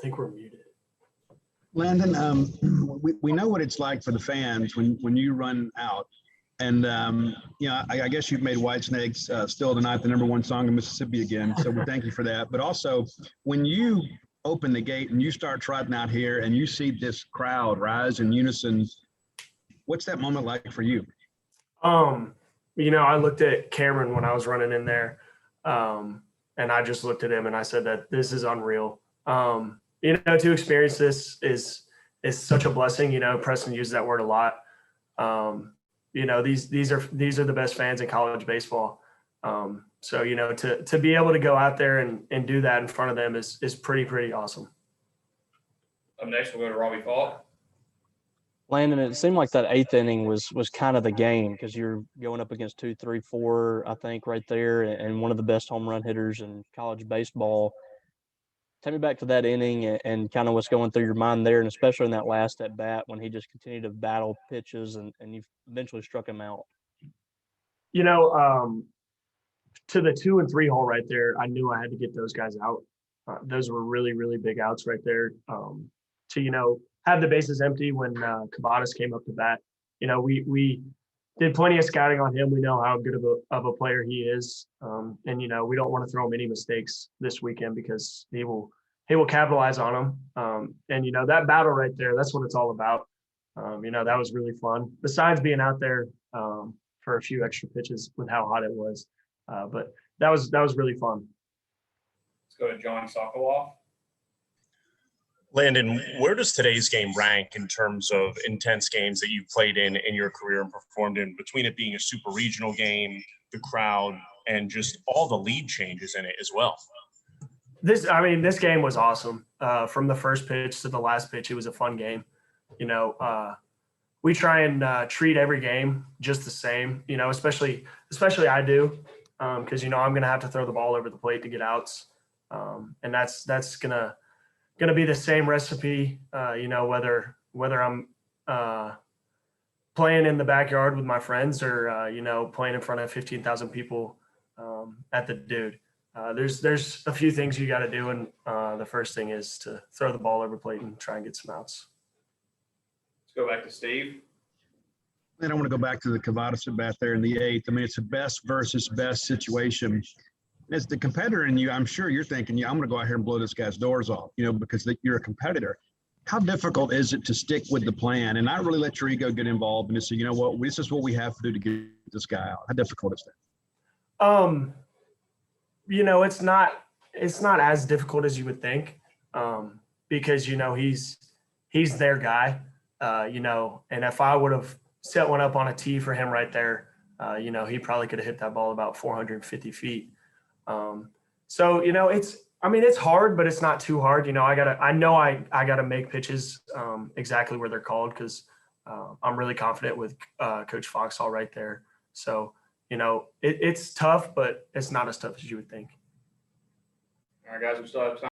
think we're muted. Landon, we know what it's like for the fans when you run out. And, I guess you've made Whitesnake's Still Tonight the #1 song in Mississippi again. So we thank you for that. But also, when you open the gate and you start trotting out here and you see this crowd rise in unison, what's that moment like for you? I looked at Cameron when I was running in there, and I just looked at him and I said that this is unreal. To experience this is such a blessing. Preston used that word a lot. These are the best fans in college baseball. To be able to go out there and do that in front of them is pretty awesome. Up next, we'll go to Robbie Falk. Landon, it seemed like that 8th inning was kind of the game because you're going up against 2, 3, 4, I think, right there, and one of the best home run hitters in college baseball. Take me back to that inning and kind of what's going through your mind there, and especially in that last at bat when he just continued to battle pitches and you eventually struck him out. To the 2 and 3 hole right there, I knew I had to get those guys out. Those were really, really big outs right there. To have the bases empty when Cavadas came up to bat. We did plenty of scouting on him. We know how good of a player he is, and we don't want to throw him any mistakes this weekend because he will capitalize on them. That battle right there, that's what it's all about. That was really fun. Besides being out there for a few extra pitches with how hot it was, but that was really fun. Let's go to John Sokoloff. Landon, where does today's game rank in terms of intense games that you've played in your career and performed in, between it being a super regional game, the crowd, and just all the lead changes in it as well? This game was awesome. From the first pitch to the last pitch, it was a fun game. We try and treat every game just the same, especially I do, because, I'm going to have to throw the ball over the plate to get outs. And that's going to be the same recipe, whether I'm playing in the backyard with my friends or, playing in front of 15,000 people at the Dude. There's a few things you got to do. And the first thing is to throw the ball over plate and try and get some outs. Let's go back to Steve. And I want to go back to the Cavadas at bat there in the 8th. It's a best versus best situation. As the competitor in you, I'm sure you're thinking, I'm going to go out here and blow this guy's doors off, because you're a competitor. How difficult is it to stick with the plan and not really let your ego get involved and just say, this is what we have to do to get this guy out? How difficult is that? It's not as difficult as you would think, because, he's their guy, and if I would have set one up on a tee for him right there, he probably could have hit that ball about 450 feet. It's hard, but it's not too hard. I gotta make pitches exactly where they're called because I'm really confident with Coach Foxhall right there. So, it's tough, but it's not as tough as you would think. All right, guys, we still have time.